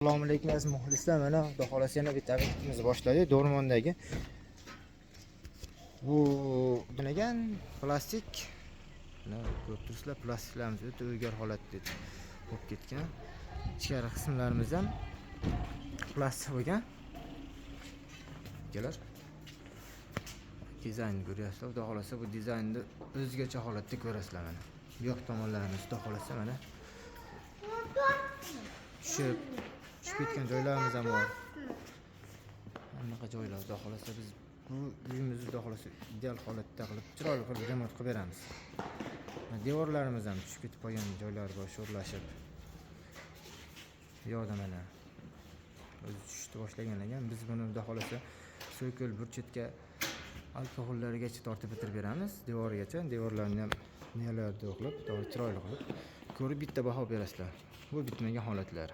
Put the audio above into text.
Assalomu alaykum aziz muxlislar. Mana xudo xolasa yana bitta videomizni boshladik. Do'rmondagi bu degan plastik, mana ko'rib turibsizlar, plastiklarimiz o'ta o'zgar holatda bo'lib ketgan. Ichkari qismlarimiz ham plastik bo'lgan. Kelar. Dizaynni ko'ryapsizlar. Xudo xolasa bu dizaynni o'zgacha holatda ko'rasizlar mana. Bu yoq tomonlarimiz xudo xolasa mana tushib ketgan joylarimiz ham bor. Anaqa joylar xudo xolasa biz bu uyimizni xudo xolasa ideal holatda qilib, chiroyli qilib remont qilib beramiz. Devorlarimiz ham tushib ketib qolgan joylari bor, sho'rlashib. Yo'qda mana o'zi tushishni boshlagan ekan. Biz buni xudo xolasa so'kil burchetga alkohollarigacha tortib bitirib beramiz, devorigacha. Devorlarni ham nelarni qilib, chiroyli qilib ko'rib bitta baho berasizlar. Bu bitmagan holatlar.